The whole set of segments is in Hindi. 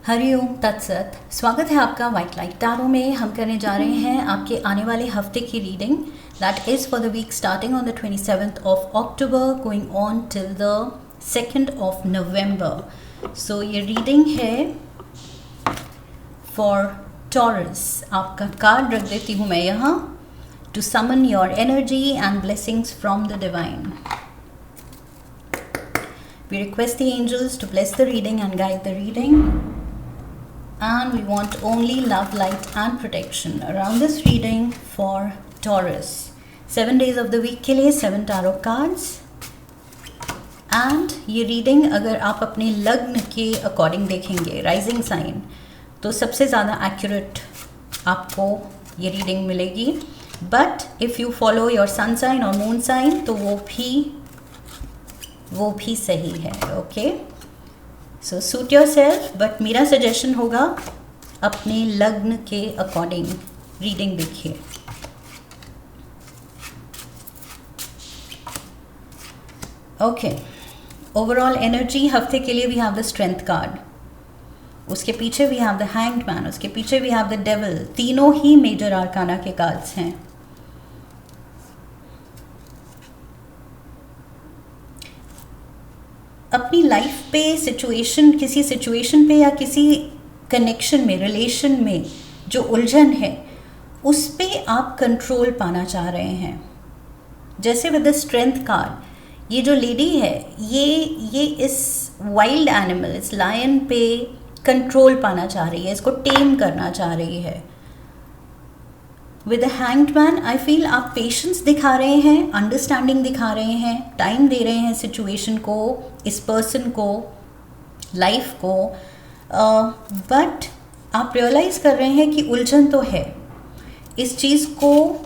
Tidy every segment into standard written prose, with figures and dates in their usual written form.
हरिओम तत्सत। स्वागत है आपका वाइट लाइट टैरो में। हम करने जा रहे हैं आपके आने वाले हफ्ते की reading that is for the week starting on the 27th of October going on till the 2nd of November. So ये रीडिंग है फॉर टॉरस। आपका कार्ड रख देती हूँ मैं यहाँ to summon your energy and blessings from the divine. We request the angels to bless the reading and guide the reading. And we want only love, light and protection around this reading for Taurus. 7 days of the week के लिए 7 tarot cards. And ये reading अगर आप अपने लग्न के अकॉर्डिंग देखेंगे, राइजिंग साइन, तो सबसे ज़्यादा एक्यूरेट आपको ये रीडिंग मिलेगी. But if you follow your sun sign और मून साइन तो वो भी सही है. Okay, so suit yourself. But मेरा सजेशन होगा अपने लग्न के अकॉर्डिंग रीडिंग देखिए. ओके, ओवरऑल एनर्जी हफ्ते के लिए we have the strength card, उसके पीछे we have the hanged man, उसके पीछे वी हैव द डेविल. तीनों ही मेजर आर्काना के कार्ड्स हैं. अपनी लाइफ पे सिचुएशन, किसी सिचुएशन पे या किसी कनेक्शन में, रिलेशन में जो उलझन है उस पे आप कंट्रोल पाना चाह रहे हैं. जैसे विद द स्ट्रेंथ कार्ड, ये जो लेडी है ये इस वाइल्ड एनिमल, इस लायन पे कंट्रोल पाना चाह रही है, इसको टेम करना चाह रही है. With the hanged man I feel आप पेशेंस दिखा रहे हैं, अंडरस्टैंडिंग दिखा रहे हैं, टाइम दे रहे हैं सिचुएशन को, इस पर्सन को, लाइफ को. बट आप रियलाइज कर रहे हैं कि उलझन तो है, इस चीज़ को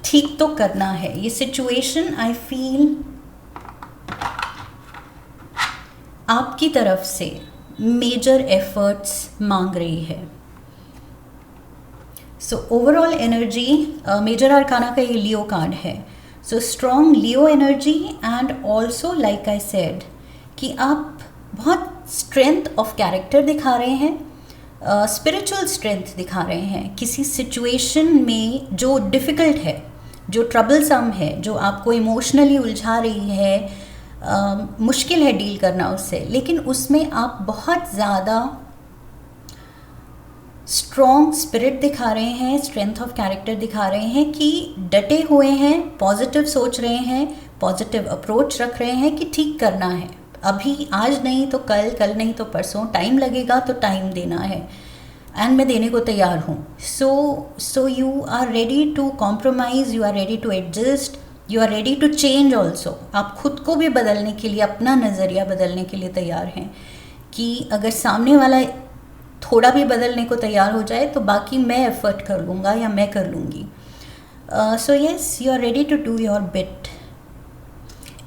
ठीक तो करना है. ये सिचुएशन आई फील आपकी तरफ से मेजर एफर्ट्स मांग रही है. So overall energy, major arcana का ये लियो कार्ड है. So strong Leo energy and also like I said कि आप बहुत स्ट्रेंथ ऑफ कैरेक्टर दिखा रहे हैं, स्पिरिचुअल स्ट्रेंथ दिखा रहे हैं. किसी सिचुएशन में जो डिफ़िकल्ट है, जो ट्रबलसम है, जो आपको इमोशनली उलझा रही है, मुश्किल है डील करना उससे, लेकिन उसमें आप बहुत ज़्यादा स्ट्रॉन्ग स्पिरिट दिखा रहे हैं, स्ट्रेंथ ऑफ कैरेक्टर दिखा रहे हैं कि डटे हुए हैं, पॉजिटिव सोच रहे हैं, पॉजिटिव अप्रोच रख रहे हैं कि ठीक करना है. अभी आज नहीं तो कल, कल नहीं तो परसों, टाइम लगेगा तो टाइम देना है एंड मैं देने को तैयार हूँ. So you are ready to compromise, you are ready to adjust, you are ready to change also. आप खुद को भी बदलने के लिए, अपना नज़रिया बदलने के लिए तैयार हैं कि अगर सामने वाला थोड़ा भी बदलने को तैयार हो जाए तो बाकी मैं एफर्ट कर लूँगा या मैं कर लूँगी. So yes, you are ready to do your bit.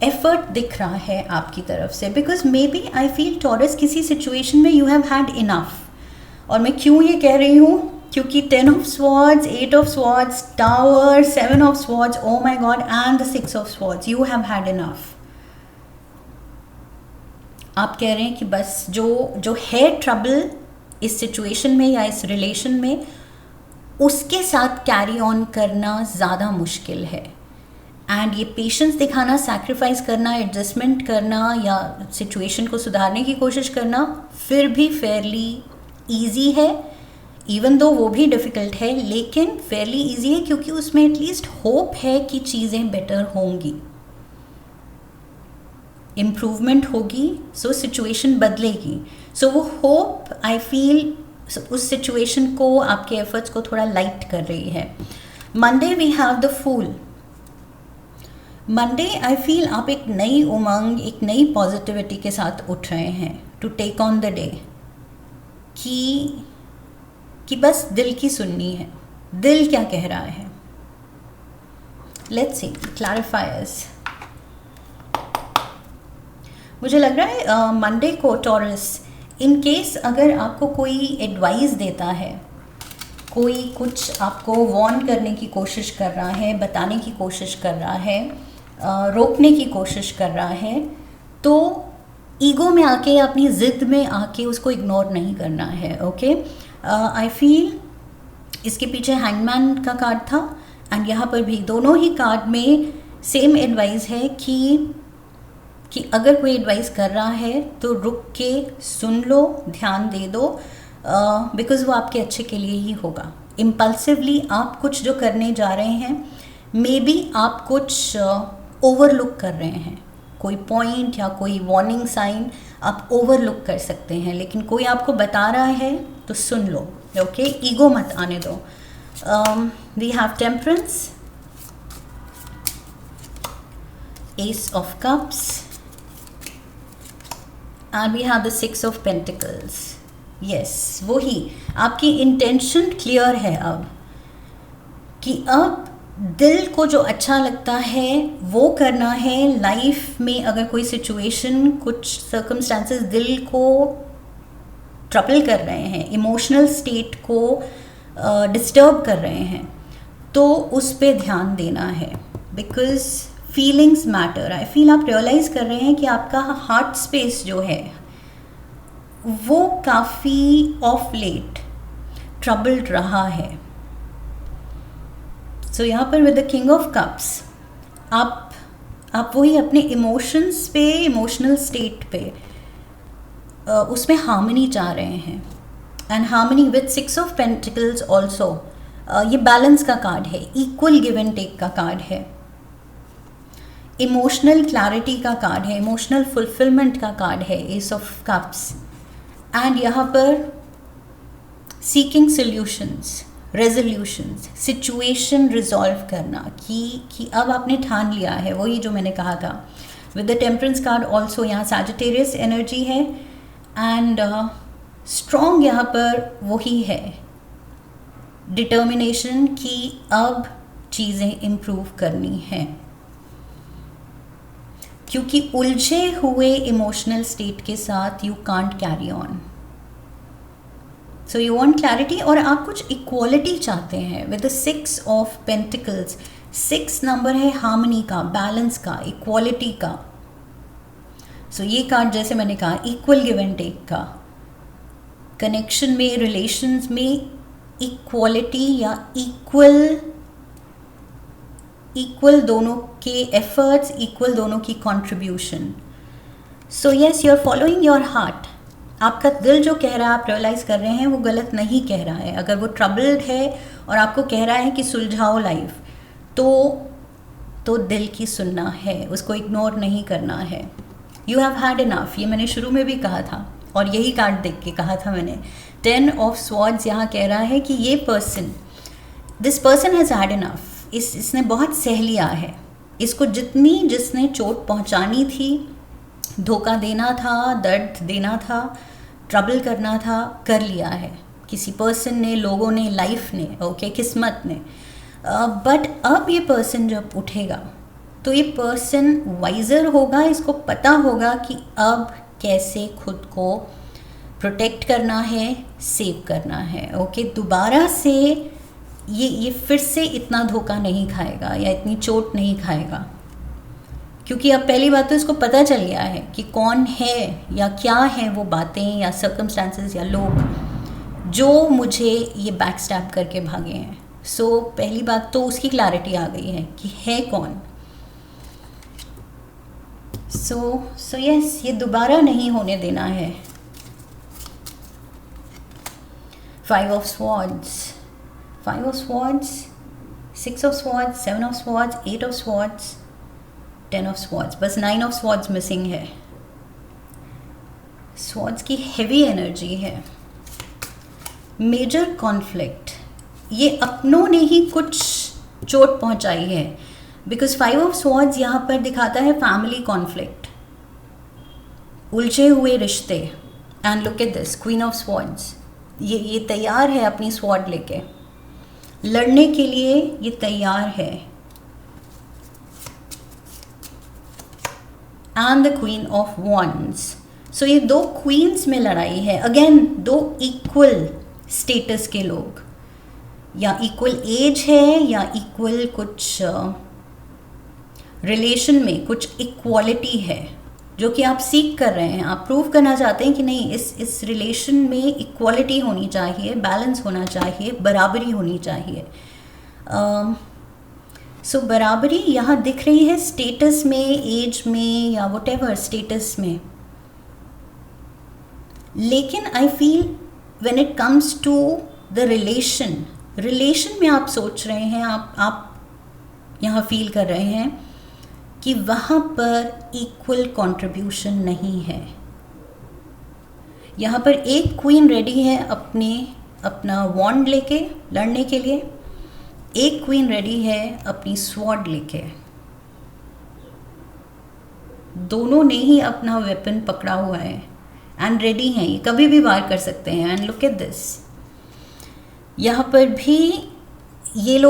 Effort दिख रहा है आपकी तरफ से, because maybe I feel Taurus किसी सिचुएशन में यू हैव हैड इनफ. और मैं क्यों ये कह रही हूँ, क्योंकि 10 of swords, 8 of swords, tower, 7 of swords, oh my God, and the 6 of swords. You have had enough. आप कह रहे हैं कि बस जो है ट्रबल इस सिचुएशन में या इस रिलेशन में, उसके साथ कैरी ऑन करना ज़्यादा मुश्किल है. एंड ये पेशेंस दिखाना, सैक्रिफाइस करना, एडजस्टमेंट करना या सिचुएशन को सुधारने की कोशिश करना फिर भी फेयरली ईजी है. इवन दो वो भी डिफ़िकल्ट है, लेकिन फेयरली ईजी है क्योंकि उसमें एटलीस्ट होप है कि चीज़ें बेटर होंगी, इम्प्रूवमेंट होगी, सो सिचुएशन बदलेगी. सो वो होप आई फील उस सिचुएशन को, आपके एफर्ट्स को थोड़ा लाइट कर रही है. Monday we have the fool. Monday I feel आप एक नई उमंग, एक नई पॉजिटिविटी के साथ उठ रहे हैं to take on the day, कि बस दिल की सुननी है, दिल क्या कह रहा है. Let's see clarifiers. मुझे लग रहा है मंडे को टॉरस, इन केस अगर आपको कोई एडवाइस देता है, कोई कुछ आपको वार्न करने की कोशिश कर रहा है, बताने की कोशिश कर रहा है, रोकने की कोशिश कर रहा है, तो ईगो में आके, अपनी ज़िद में आके उसको इग्नोर नहीं करना है। ओके, आई फील इसके पीछे हैंगमैन का कार्ड था एंड यहाँ पर भी दोनों ही कार्ड में सेम एडवाइस है कि अगर कोई एडवाइस कर रहा है तो रुक के सुन लो, ध्यान दे दो, बिकॉज़ वो आपके अच्छे के लिए ही होगा। इम्पल्सिवली आप कुछ जो करने जा रहे हैं, मे बी आप कुछ ओवरलुक कर रहे हैं, कोई पॉइंट या कोई वार्निंग साइन आप ओवरलुक कर सकते हैं, लेकिन कोई आपको बता रहा है तो सुन लो। ओके, ईगो मत आने दो। We have temperance, ace of cups and we have the six of pentacles. Yes, वही आपकी इंटेंशन क्लियर है अब, कि अब दिल को जो अच्छा लगता है वो करना है। लाइफ में अगर कोई सिचुएशन, कुछ सर्कमस्टांसेस दिल को ट्रबल कर रहे हैं, इमोशनल स्टेट को डिस्टर्ब कर रहे हैं, तो उस पे ध्यान देना है, because feelings matter. I feel आप रियलाइज़ कर रहे हैं कि आपका हार्ट स्पेस जो है वो काफ़ी ऑफ लेट ट्रबल्ड रहा है। सो यहाँ पर with the king of cups आप वही अपने इमोशंस पे, इमोशनल स्टेट पे उसमें हार्मनी चाह रहे हैं। And harmony with six of pentacles also, ये बैलेंस का कार्ड है, इक्वल गिव एंड टेक का कार्ड है, इमोशनल क्लैरिटी का कार्ड है, इमोशनल फुलफिलमेंट का कार्ड है, एस ऑफ कप्स। एंड यहाँ पर seeking solutions, resolutions, situation resolve करना, कि अब आपने ठान लिया है, वही जो मैंने कहा था। With the temperance card also यहाँ सैजिटेरियस एनर्जी है एंड स्ट्रॉन्ग यहाँ पर वही है, डिटर्मिनेशन कि अब चीज़ें इम्प्रूव करनी हैं, क्योंकि उलझे हुए इमोशनल स्टेट के साथ you can't carry on. So you want clarity और आप कुछ इक्वालिटी चाहते हैं। With the six of pentacles, 6 number है हार्मनी का, बैलेंस का, इक्वालिटी का। सो ये कार्ड जैसे मैंने कहा इक्वल गिव एंड टेक का, कनेक्शन में, रिलेशंस में इक्वालिटी या इक्वल दोनों के एफर्ट्स, इक्वल दोनों की contribution. So yes, you are following your heart. आपका दिल जो कह रहा है, आप रियलाइज़ कर रहे हैं वो गलत नहीं कह रहा है। अगर वो ट्रबल्ड है और आपको कह रहा है कि सुलझाओ लाइफ, तो दिल की सुनना है, उसको इग्नोर नहीं करना है। यू हैव हैड इनफ, ये मैंने शुरू में भी कहा था और यही कार्ड देख के कहा था मैंने। 10 ऑफ स्वॉर्ड्स यहाँ कह रहा है कि ये person, this person has had enough, इसने बहुत सह लिया है। इसको जिसने चोट पहुँचानी थी, धोखा देना था, दर्द देना था, ट्रबल करना था, कर लिया है किसी पर्सन ने, लोगों ने, लाइफ ने, ओके, किस्मत ने। बट अब ये पर्सन जब उठेगा तो ये पर्सन वाइजर होगा, इसको पता होगा कि अब कैसे खुद को प्रोटेक्ट करना है, सेव करना है। ओके, दोबारा से ये फिर से इतना धोखा नहीं खाएगा या इतनी चोट नहीं खाएगा, क्योंकि अब पहली बात तो इसको पता चल गया है कि कौन है या क्या है वो बातें या सर्कमस्टांसेस या लोग जो मुझे ये बैक स्टैब करके भागे हैं। सो पहली बात तो उसकी क्लैरिटी आ गई है कि है कौन। सो यस, ये दोबारा नहीं होने देना है। 5 of swords, 5 of swords, 6 of swords, 7 of swords, 8 of swords, 10 of swords, बस 9 ऑफ स्वॉर्ड्स मिसिंग है। स्वॉर्ड्स की हेवी एनर्जी है, मेजर कॉन्फ्लिक्ट, ये अपनों ने ही कुछ चोट पहुंचाई है, बिकॉज 5 ऑफ स्वॉर्ड्स यहाँ पर दिखाता है फैमिली कॉन्फ्लिक्ट, उलझे हुए रिश्ते। And look at this, queen of swords, ये तैयार है अपनी स्वॉर्ड लेके लड़ने के लिए, ये तैयार है। And the queen of wands, so ये 2 क्वींस में लड़ाई है। अगेन 2 इक्वल स्टेटस के लोग, या इक्वल एज है या इक्वल कुछ रिलेशन में कुछ इक्वालिटी है। जो कि आप सीख कर रहे हैं, आप प्रूव करना चाहते हैं कि नहीं, इस रिलेशन में इक्वालिटी होनी चाहिए, बैलेंस होना चाहिए, बराबरी होनी चाहिए। सो बराबरी यहाँ दिख रही है स्टेटस में, एज में, या वॉटेवर स्टेटस में। लेकिन I feel when it comes to the relation में आप सोच रहे हैं, आप यहाँ फील कर रहे हैं कि वहाँ पर इक्वल कंट्रीब्यूशन नहीं है। यहाँ पर एक क्वीन रेडी है अपना वॉन्ड लेके लड़ने के लिए, एक क्वीन रेडी है अपनी स्वॉर्ड लेके। दोनों ने ही अपना वेपन पकड़ा हुआ है एंड रेडी हैं, ये कभी भी वार कर सकते हैं। एंड लुक एट दिस, यहाँ पर भी इन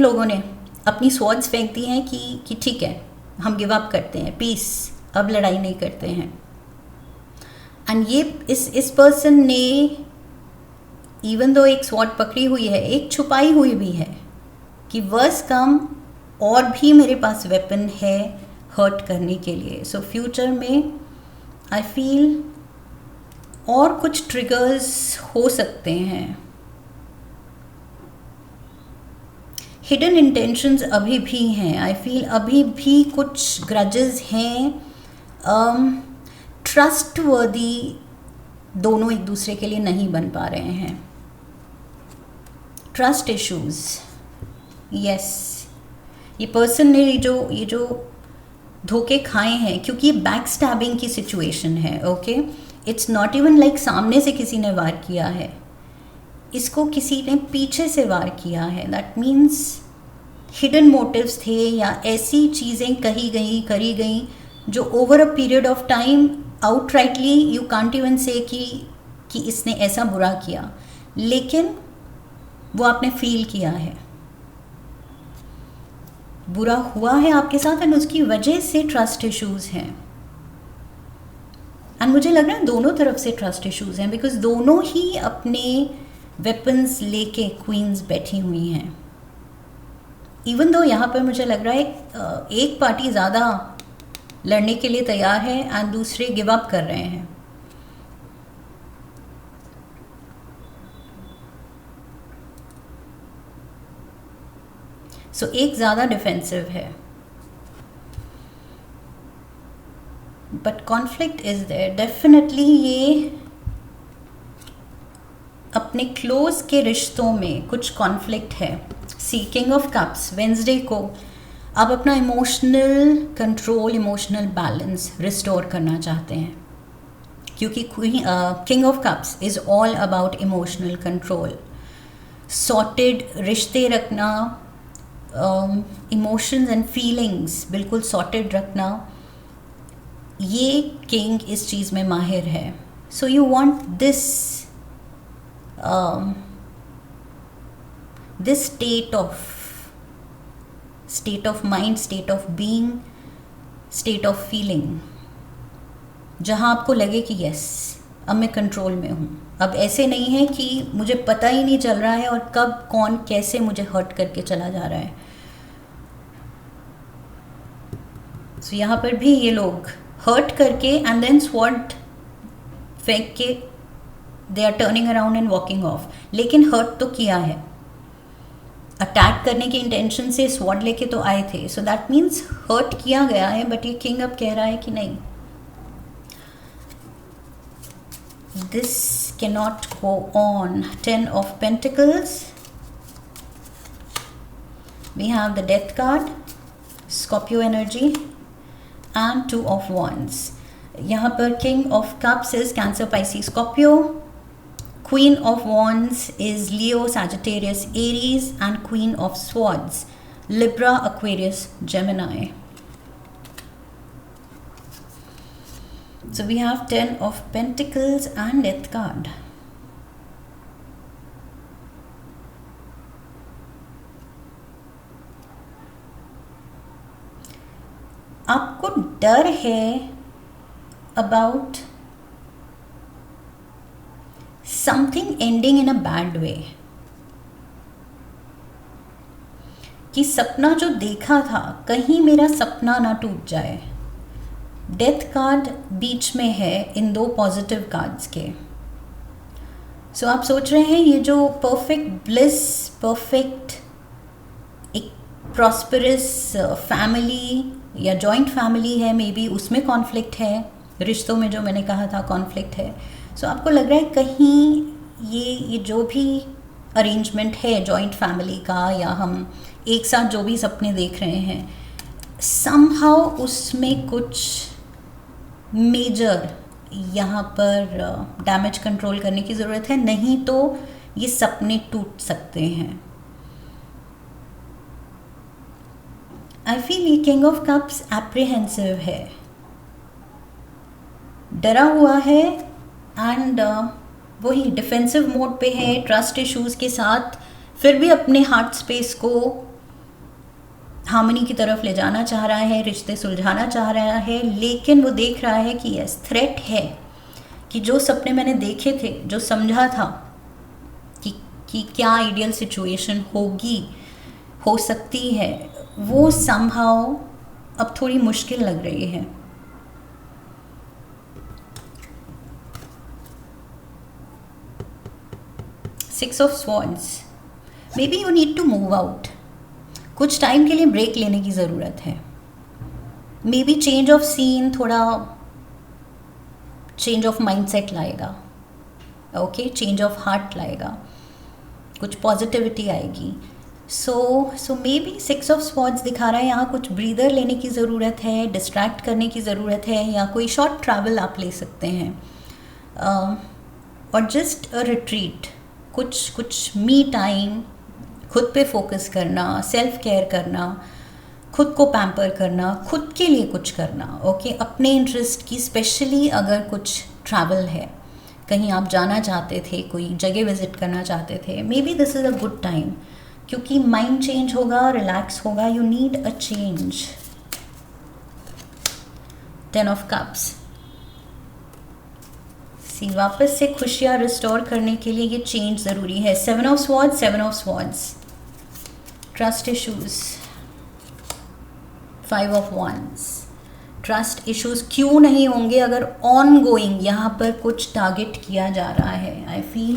लोगों ने अपनी स्वॉर्ड्स फेंक दी हैं कि ठीक है, हम गिव अप करते हैं, पीस, अब लड़ाई नहीं करते हैं। एंड ये इस पर्सन ने इवन दो एक स्वॉर्ड पकड़ी हुई है, एक छुपाई हुई भी है कि वर्स कम और भी मेरे पास वेपन है हर्ट करने के लिए। सो फ्यूचर में आई फील और कुछ ट्रिगर्स हो सकते हैं। हिडन इंटेंशंस अभी भी हैं, आई फील अभी भी कुछ ग्रजेस हैं। ट्रस्टवर्दी दोनों एक दूसरे के लिए नहीं बन पा रहे हैं। ट्रस्ट इश्यूज, यस, ये पर्सन ने ये जो धोखे खाए हैं, क्योंकि ये बैक स्टैबिंग की सिचुएशन है। Okay, it's not even like सामने से किसी ने वार किया है, इसको किसी ने पीछे से वार किया है। दैट मीन्स हिडन मोटिव्स थे, या ऐसी चीज़ें करी गई जो over a period of time outrightly you can't even से कि इसने ऐसा बुरा किया, लेकिन वो आपने फील किया है, बुरा हुआ है आपके साथ, एंड उसकी वजह से ट्रस्ट इश्यूज हैं। एंड मुझे लग रहा है दोनों तरफ से ट्रस्ट इश्यूज हैं, बिकॉज दोनों ही अपने वेपन्स लेके क्वींस बैठी हुई हैं। इवन दो यहाँ पर मुझे लग रहा है एक पार्टी ज़्यादा लड़ने के लिए तैयार है एंड दूसरे गिव अप कर रहे हैं। सो एक ज़्यादा डिफेंसिव है, but conflict is there definitely. ये अपने क्लोज के रिश्तों में कुछ कॉन्फ्लिक्ट है। See king of cups, Wednesday को आप अपना emotional control, emotional balance restore करना चाहते हैं, क्योंकि king of cups is all about emotional control, sorted रिश्ते रखना, इमोशंस एंड फीलिंग्स बिल्कुल सॉर्टेड रखना। ये किंग इस चीज़ में माहिर है। So you want this state of mind, state of being, state of feeling, जहाँ आपको लगे कि यस, अब मैं कंट्रोल में हूँ। अब ऐसे नहीं है कि मुझे पता ही नहीं चल रहा है और कब कौन कैसे मुझे हर्ट करके चला जा रहा है। So, यहाँ पर भी ये लोग हर्ट करके एंड देन स्वॉर्ड फेंक के they are turning around and walking off, लेकिन हर्ट तो किया है। अटैक करने के इंटेंशन से स्वॉर्ड लेके तो आए थे, सो दैट मीन्स हर्ट किया गया है। बट ये किंग अब कह रहा है कि नहीं, this can not go on. 10 of Pentacles, we have the Death card, Scorpio energy, and 2 of Wands. यहाँ पर King of Cups is Cancer, Pisces, Scorpio. Queen of Wands is Leo, Sagittarius, Aries, and Queen of Swords, Libra, Aquarius, Gemini. So we have 10 of Pentacles and Death card. आपको डर है about something ending in a bad way, कि सपना जो देखा था कहीं मेरा सपना ना टूट जाए। डेथ कार्ड बीच में है इन दो पॉजिटिव कार्ड्स के। सो आप सोच रहे हैं ये जो परफेक्ट ब्लिस, परफेक्ट एक प्रॉस्परस फैमिली या जॉइंट फैमिली है, मे बी उसमें कॉन्फ्लिक्ट है, रिश्तों में जो मैंने कहा था कॉन्फ्लिक्ट है। सो आपको लग रहा है कहीं ये जो भी अरेंजमेंट है जॉइंट फैमिली का, या हम एक साथ जो भी सपने देख रहे हैं, समहाउ उसमें कुछ मेजर यहाँ पर डैमेज कंट्रोल करने की ज़रूरत है, नहीं तो ये सपने टूट सकते हैं। आई फील ये किंग ऑफ कप्स एप्रीहेंसिव है, डरा हुआ है, एंड वही डिफेंसिव मोड पे है, ट्रस्ट इश्यूज के साथ, फिर भी अपने हार्ट स्पेस को हार्मनी की तरफ ले जाना चाह रहा है, रिश्ते सुलझाना चाह रहा है, लेकिन वो देख रहा है कि यस थ्रेट है, कि जो सपने मैंने देखे थे, जो समझा था कि क्या आइडियल सिचुएशन होगी, हो सकती है, वो समहाउ अब थोड़ी मुश्किल लग रही है। Six of swords, maybe you need to move out, कुछ टाइम के लिए ब्रेक लेने की ज़रूरत है। Maybe change of scene थोड़ा चेंज ऑफ माइंडसेट लाएगा, ओके, चेंज ऑफ हार्ट लाएगा, कुछ पॉजिटिविटी आएगी। So maybe six of swords दिखा रहा है यहाँ कुछ ब्रीदर लेने की ज़रूरत है, डिस्ट्रैक्ट करने की ज़रूरत है, या कोई शॉर्ट ट्रैवल आप ले सकते हैं, और जस्ट अ रिट्रीट, कुछ मी टाइम, खुद पे फोकस करना, सेल्फ केयर करना, खुद को पैम्पर करना, खुद के लिए कुछ करना, ओके, अपने इंटरेस्ट की, स्पेशली अगर कुछ ट्रैवल है, कहीं आप जाना चाहते थे, कोई जगह विजिट करना चाहते थे, maybe this is a good time, क्योंकि माइंड चेंज होगा, रिलैक्स होगा, you need a change. 10 of cups, see वापस से खुशियाँ रिस्टोर करने के लिए ये चेंज ज़रूरी है। 7 of swords, 7 of swords, trust issues, 5 of wands, trust issues क्यों नहीं होंगे अगर ऑन गोइंग यहाँ पर कुछ टारगेट किया जा रहा है। I feel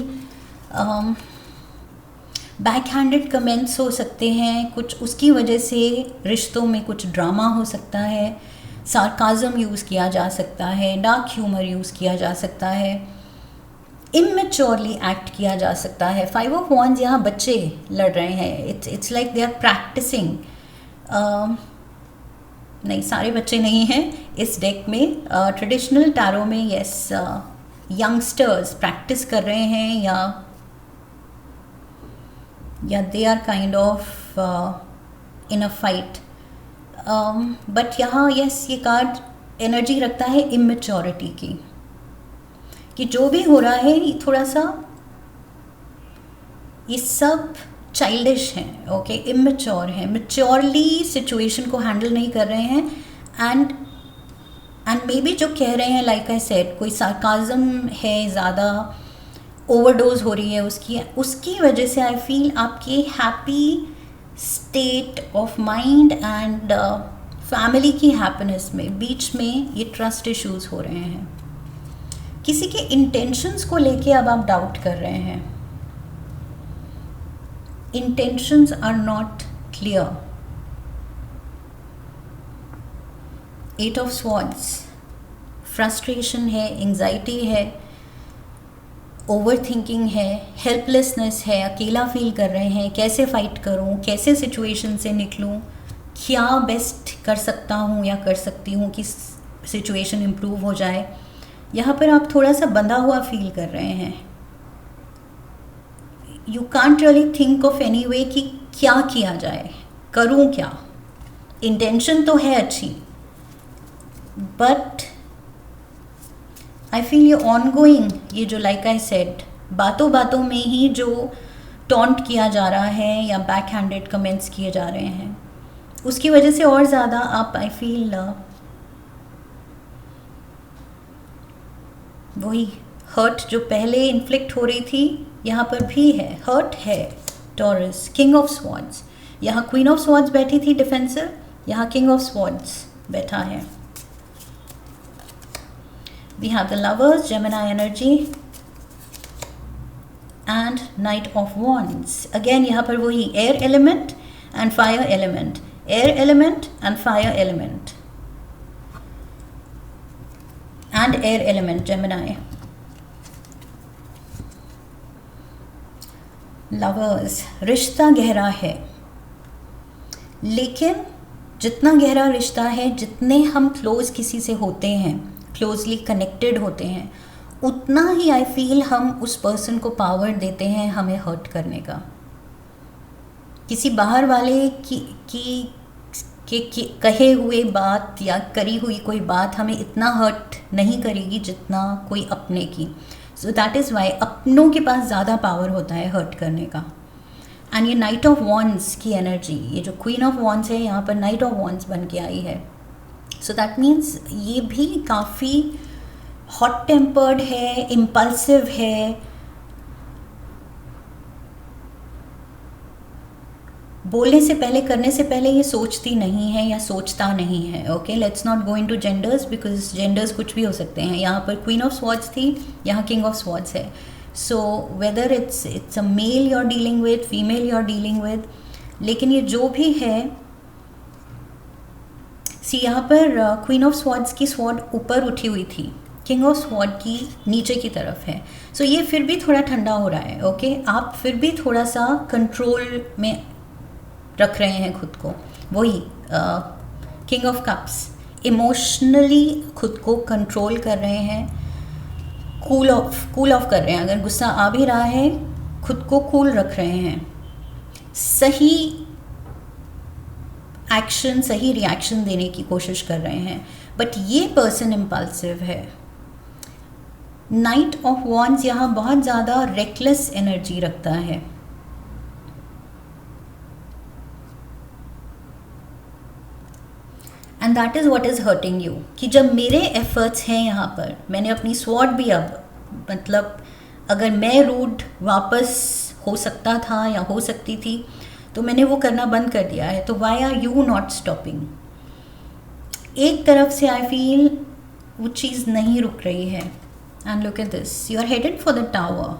back handed comments हो सकते हैं, कुछ उसकी वजह से रिश्तों में कुछ ड्रामा हो सकता है, सार्काज़म यूज़ किया जा सकता है, डार्क ह्यूमर यूज़ किया जा सकता है, इमेच्योरली एक्ट किया जा सकता है। 5 ऑफ वंस, यहाँ बच्चे लड़ रहे हैं, it's like they are practising, नहीं सारे बच्चे नहीं हैं इस डेक में, ट्रेडिशनल टैरो में यस यंगस्टर्स प्रैक्टिस कर रहे हैं, या they are kind of in a fight, but यहाँ यस ये कार्ड एनर्जी रखता है इमेच्योरिटी की, कि जो भी हो रहा है ये थोड़ा सा, ये सब चाइल्डिश हैं, ओके, इमेच्योर हैं, मेच्योरली सिचुएशन को हैंडल नहीं कर रहे हैं, एंड मे बी जो कह रहे हैं, लाइक आई सेड, कोई सार्काज़म है, ज़्यादा ओवरडोज हो रही है उसकी वजह से आई फील आपके happy state of mind and family की हैप्पीनेस में बीच में ये ट्रस्ट इश्यूज हो रहे हैं। किसी के इंटेंशंस को लेके अब आप डाउट कर रहे हैं, intentions are not clear. 8 of swords, frustration है, एंजाइटी है, ओवर थिंकिंग है, हेल्पलेसनेस है, अकेला फील कर रहे हैं, कैसे फाइट करूं, कैसे सिचुएशन से निकलूं, क्या बेस्ट कर सकता हूं या कर सकती हूं कि सिचुएशन इम्प्रूव हो जाए। यहाँ पर आप थोड़ा सा बंधा हुआ फील कर रहे हैं, you can't really think of any way कि क्या किया जाए, करूं क्या। इंटेंशन तो है अच्छी, बट आई फील ये ऑनगोइंग, ये जो लाइक आई सेड, बातों बातों में ही जो टॉन्ट किया जा रहा है या बैक हैंडेड कमेंट्स किए जा रहे हैं, उसकी वजह से और ज़्यादा आप आई फील वही हर्ट जो पहले इन्फ्लिक्ट हो रही थी यहाँ पर भी है, हर्ट है। टॉरस, किंग ऑफ स्वॉर्ड्स, यहाँ क्वीन ऑफ स्वॉर्ड्स बैठी थी डिफेंसिव, यहाँ किंग ऑफ स्वॉर्ड्स बैठा है। We have the Lovers, Gemini energy, and Knight of Wands. Again यहाँ पर वही air element and fire element, air element and fire element, and air element, Gemini. Lovers, रिश्ता गहरा है, लेकिन जितना गहरा रिश्ता है, जितने हम क्लोज किसी से होते हैं, क्लोजली कनेक्टेड होते हैं, उतना ही आई फील हम उस पर्सन को पावर देते हैं हमें हर्ट करने का. किसी बाहर वाले की कहे हुए बात या करी हुई कोई बात हमें इतना हर्ट नहीं करेगी जितना कोई अपने की. सो दैट इज़ वाई अपनों के पास ज़्यादा पावर होता है हर्ट करने का. एंड ये नाइट ऑफ वॉन्ड्स की एनर्जी, ये जो क्वीन ऑफ वॉन्ड्स है यहाँ पर नाइट ऑफ वॉन्ड्स बन के आई है. सो दैट मीन्स ये भी काफ़ी हॉट टेम्पर्ड है, इम्पल्सिव है, बोलने से पहले करने से पहले ये सोचती नहीं है या सोचता नहीं है. Okay, let's not go into genders because genders कुछ भी हो सकते हैं. यहाँ पर क्वीन ऑफ स्वॉर्ड्स थी, यहाँ किंग ऑफ स्वॉर्ड्स है. So whether it's a male you are dealing with, female you are dealing with, लेकिन ये जो भी है, सी यहाँ पर क्वीन ऑफ स्वॉर्ड्स की स्वॉर्ड ऊपर उठी हुई थी, किंग ऑफ स्वॉर्ड की नीचे की तरफ है. सो ये फिर भी थोड़ा ठंडा हो रहा है. ओके, आप फिर भी थोड़ा सा कंट्रोल में रख रहे हैं खुद को. वही किंग ऑफ कप्स, इमोशनली खुद को कंट्रोल कर रहे हैं, कूल ऑफ कर रहे हैं. अगर गुस्सा आ भी रहा है, खुद को कूल रख रहे हैं, सही एक्शन, सही रिएक्शन देने की कोशिश कर रहे हैं. बट ये पर्सन इम्पल्सिव है. नाइट ऑफ वॉन्ड्स यहाँ बहुत ज़्यादा रेकलेस एनर्जी रखता है. And that is what is hurting you, कि जब मेरे एफर्ट्स हैं यहाँ पर, मैंने अपनी स्वॉर्ड भी, अब मतलब अगर मैं रूड वापस हो सकता था या हो सकती थी तो मैंने वो करना बंद कर दिया है. तो why are you not stopping? एक तरफ से आई फील वो चीज़ नहीं रुक रही है. And look at this, you are headed for the tower.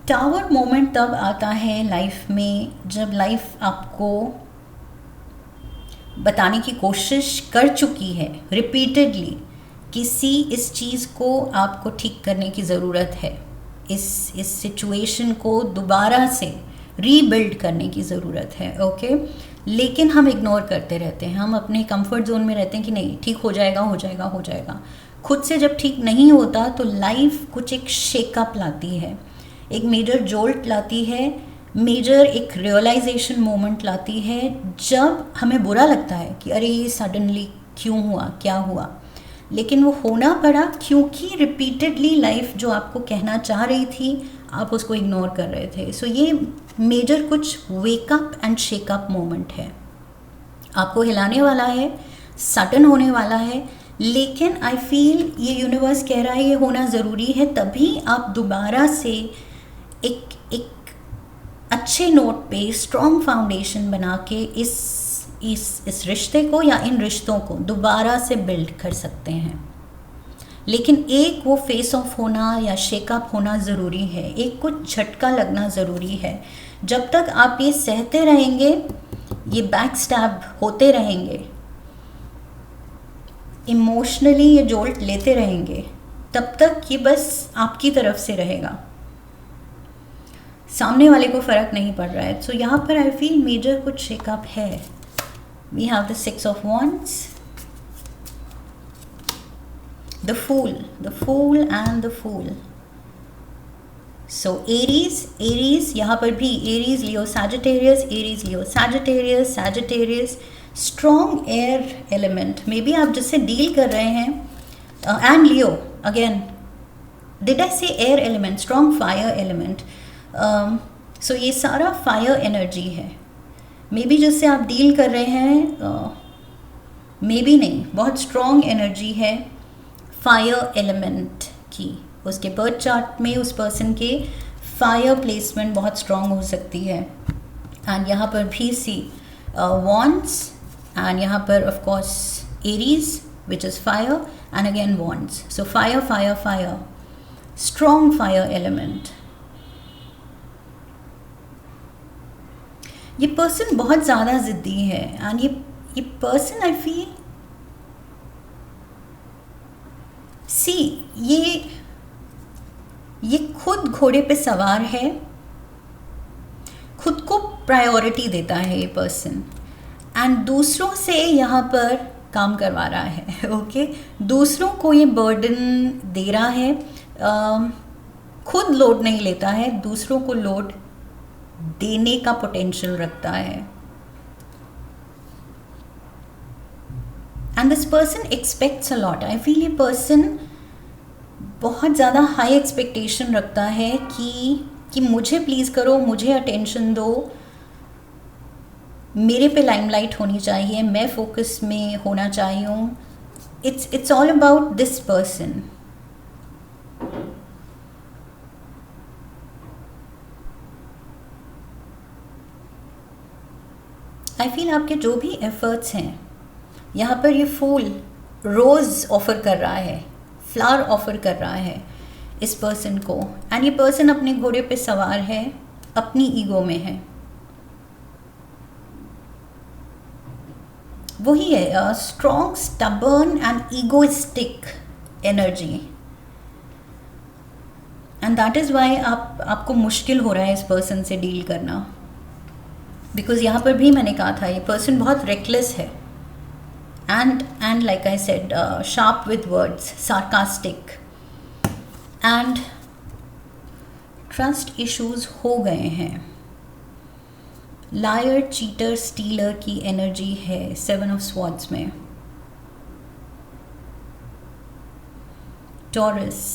Tower moment तब आता है लाइफ में जब लाइफ आपको बताने की कोशिश कर चुकी है रिपीटेडली, किसी इस चीज़ को आपको ठीक करने की ज़रूरत है, इस सिचुएशन को दोबारा से रीबिल्ड करने की ज़रूरत है. ओके, लेकिन हम इग्नोर करते रहते हैं, हम अपने कंफर्ट जोन में रहते हैं कि नहीं ठीक हो जाएगा, हो जाएगा, हो जाएगा. खुद से जब ठीक नहीं होता तो लाइफ कुछ एक शेकअप लाती है, एक मेजर जोल्ट लाती है, मेजर एक रियलाइजेशन मोमेंट लाती है, जब हमें बुरा लगता है कि अरे ये सडनली क्यों हुआ, क्या हुआ. लेकिन वो होना पड़ा क्योंकि रिपीटेडली लाइफ जो आपको कहना चाह रही थी आप उसको इग्नोर कर रहे थे. सो ये मेजर कुछ वेकअप एंड शेकअप मोमेंट है, आपको हिलाने वाला है, सडन होने वाला है. लेकिन आई फील ये यूनिवर्स कह रहा है ये होना ज़रूरी है, तभी आप दोबारा से एक अच्छे नोट पे स्ट्रॉन्ग फाउंडेशन बना के इस रिश्ते को या इन रिश्तों को दोबारा से बिल्ड कर सकते हैं. लेकिन एक वो फेस ऑफ होना या शेकअप होना ज़रूरी है, एक कुछ झटका लगना ज़रूरी है. जब तक आप ये सहते रहेंगे, ये बैक स्टैब होते रहेंगे, इमोशनली ये जोल्ट लेते रहेंगे, तब तक ये बस आपकी तरफ से रहेगा, सामने वाले को फ़र्क नहीं पड़ रहा है. सो यहाँ पर आई फील मेजर कुछ शेकअप है. We have the 6 of Wands, the Fool and the Fool. So Aries यहाँ पर भी Aries Leo Sagittarius, Aries Leo Sagittarius, strong air element maybe आप जिससे डील कर रहे हैं. And Leo again, did I say air element, strong fire element. So ये सारा फायर एनर्जी है. मे बी जिससे आप डील कर रहे हैं, मे बी नहीं, बहुत स्ट्रॉन्ग एनर्जी है फायर एलिमेंट की. उसके बर्थ चार्ट में उस पर्सन के फायर प्लेसमेंट बहुत स्ट्रॉन्ग हो सकती है. एंड यहाँ पर भी सी वॉन्ड्स, एंड यहाँ पर of course Aries, which is fire, and again wands. So fire, fire, fire, strong fire element. ये पर्सन बहुत ज़्यादा ज़िद्दी है, एंड ये पर्सन आई फील सी ये खुद घोड़े पे सवार है, खुद को प्रायोरिटी देता है ये पर्सन, एंड दूसरों से यहाँ पर काम करवा रहा है. ओके, दूसरों को ये बर्डन दे रहा है, खुद लोड नहीं लेता है, दूसरों को लोड देने का पोटेंशियल रखता है. And this person aspects a lot. I feel ये पर्सन बहुत ज़्यादा हाई एक्सपेक्टेशन रखता है कि मुझे प्लीज़ करो, मुझे अटेंशन दो, मेरे पे लाइमलाइट होनी चाहिए, मैं फोकस में होना चाहिए हूँ. It's all about this person. I feel आपके जो भी एफर्ट्स हैं, यहाँ पर ये फूल रोज़ ऑफ़र कर रहा है, फ्लावर ऑफ़र कर रहा है इस पर्सन को, एंड ये पर्सन अपने घोड़े पे सवार है, अपनी ईगो में है. वही है strong, stubborn and egoistic energy, and that is why आपको मुश्किल हो रहा है इस पर्सन से डील करना. बिकॉज यहाँ पर भी मैंने कहा था ये पर्सन बहुत रेकलेस है, and like I said sharp with words, sarcastic, and trust issues हो गए हैं. लायर, चीटर, स्टीलर की एनर्जी है 7 ऑफ स्वॉर्ड्स में. टॉरस,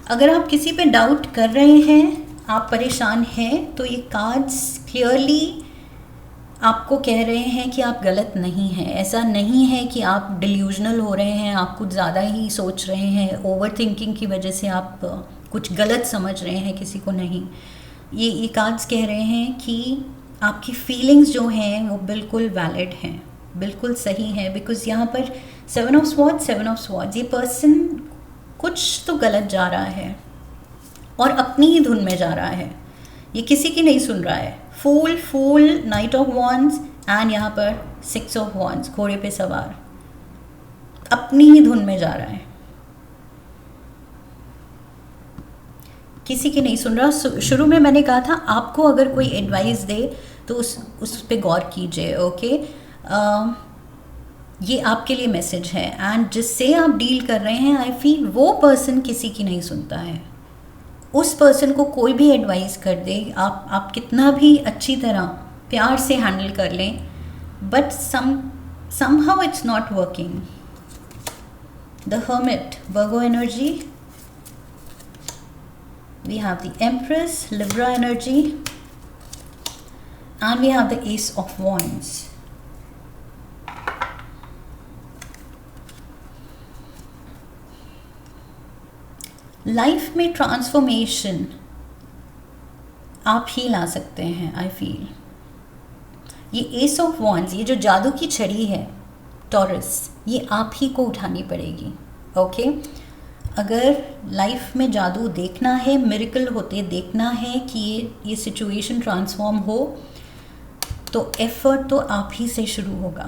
अगर आप किसी पे डाउट कर रहे हैं, आप परेशान हैं, तो ये कार्ड्स क्लियरली आपको कह रहे हैं कि आप गलत नहीं हैं. ऐसा नहीं है कि आप डिल्यूजनल हो रहे हैं, आप कुछ ज़्यादा ही सोच रहे हैं, ओवर थिंकिंग की वजह से आप कुछ गलत समझ रहे हैं किसी को. नहीं, ये कार्ड्स कह रहे हैं कि आपकी फीलिंग्स जो हैं वो बिल्कुल वैलिड हैं, बिल्कुल सही हैं. बिकॉज यहाँ पर 7 ऑफ स्वॉर्ड्स, ये पर्सन कुछ तो गलत जा रहा है और अपनी ही धुन में जा रहा है, ये किसी की नहीं सुन रहा है. फूल, नाइट ऑफ वॉन्ड्स, एंड यहाँ पर 6 ऑफ वॉन्ड्स, घोड़े पे सवार, अपनी ही धुन में जा रहा है, किसी की नहीं सुन रहा. शुरू में मैंने कहा था आपको अगर कोई एडवाइस दे तो उस पे गौर कीजिए. ओके, ये आपके लिए मैसेज है, एंड जिससे आप डील कर रहे हैं, आई फील वो पर्सन किसी की नहीं सुनता है. उस पर्सन को कोई भी एडवाइस कर दे, आप कितना भी अच्छी तरह प्यार से हैंडल कर लें, but somehow it's not working. The Hermit, Virgo energy. We have the Empress, Libra energy, and we have the Ace of Wands. Life में ट्रांसफॉर्मेशन आप ही ला सकते हैं. आई फील ये एस ऑफ वॉन्ड्स, ये जो जादू की छड़ी है टॉरस, ये आप ही को उठानी पड़ेगी. ओके, अगर लाइफ में जादू देखना है, मिरेकल होते देखना है कि ये सिचुएशन ट्रांसफॉर्म हो, तो एफर्ट तो आप ही से शुरू होगा.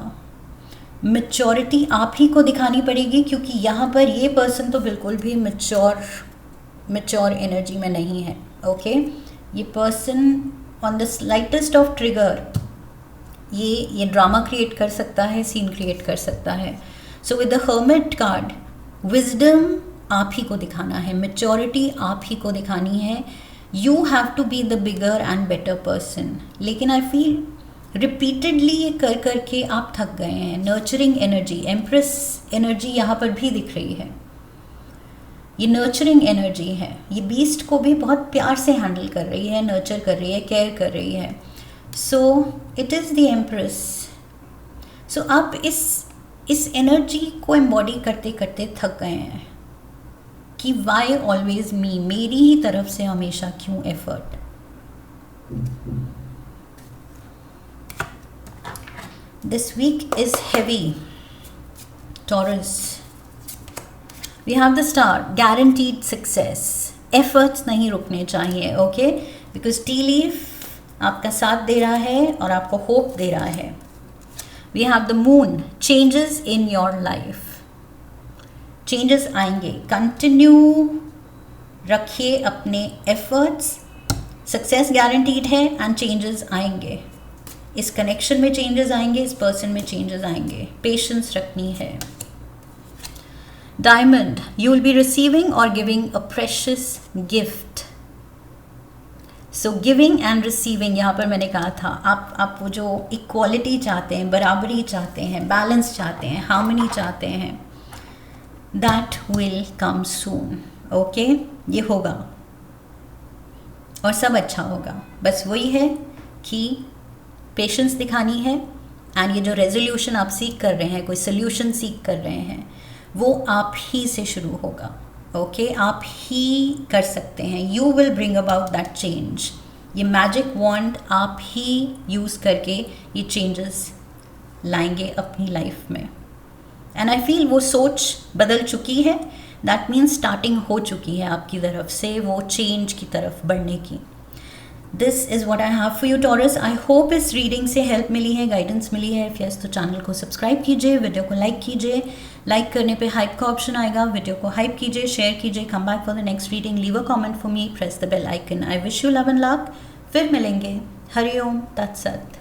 मैच्योरिटी आप ही को दिखानी पड़ेगी, क्योंकि यहाँ पर ये पर्सन तो बिल्कुल भी मैच्योर एनर्जी में नहीं है. ओके, ये person on the slightest of trigger ये ड्रामा क्रिएट कर सकता है, सीन क्रिएट कर सकता है. So with the hermit card, wisdom आप ही को दिखाना है, मैच्योरिटी आप ही को दिखानी है. You have to be the bigger and better person. लेकिन आई फील रिपीटेडली ये कर करके आप थक गए हैं. नर्चरिंग एनर्जी, एम्प्रेस एनर्जी यहाँ पर भी दिख रही है. ये नर्चरिंग एनर्जी है, ये बीस्ट को भी बहुत प्यार से हैंडल कर रही है, नर्चर कर रही है, केयर कर रही है. So it is the empress. So आप इस एनर्जी को एम्बॉडी करते करते थक गए हैं कि वाई ऑलवेज मी, मेरी ही तरफ से हमेशा क्यों effort. This week is heavy. Taurus, we have the star, guaranteed success, efforts नहीं रुकने चाहिए, ओके, बिकॉज टी लीफ आपका साथ दे रहा है और आपको होप दे रहा है। We have the moon, changes in your life, changes आएंगे, कंटिन्यू रखिए अपने एफर्ट्स, सक्सेस गारंटीड है एंड चेंजेस आएंगे, इस कनेक्शन में चेंजेस आएंगे, इस पर्सन में चेंजेस आएंगे, पेशेंस रखनी है। Diamond, you will be receiving और giving a precious gift, so giving and receiving, यहाँ पर मैंने कहा था आप वो जो इक्वालिटी चाहते हैं, बराबरी चाहते हैं, बैलेंस चाहते हैं, हार्मनी चाहते हैं, that will come soon, okay, ये होगा और सब अच्छा होगा। बस वही है कि पेशेंस दिखानी है एंड ये जो रेजोल्यूशन आप सीख कर रहे हैं, कोई सोल्यूशन सीख कर रहे हैं, वो आप ही से शुरू होगा, ओके, आप ही कर सकते हैं, you will bring about that change, ये मैजिक वॉन्ड आप ही यूज़ करके ये चेंजेस लाएंगे अपनी लाइफ में। एंड आई फील वो सोच बदल चुकी है, दैट मीन्स स्टार्टिंग हो चुकी है आपकी तरफ से वो चेंज की तरफ बढ़ने की। This is what I have for you taurus. I hope इस रीडिंग से हेल्प मिली है, गाइडेंस मिली है। इफ यस तो चैनल को सब्सक्राइब कीजिए, वीडियो को लाइक कीजिए, लाइक करने पे हाइप का ऑप्शन आएगा, वीडियो को हाइप कीजिए, शेयर कीजिए, come back for the next reading, leave a comment for me, press the bell icon. I wish you love and luck, फिर मिलेंगे। हरिओम तत्सत।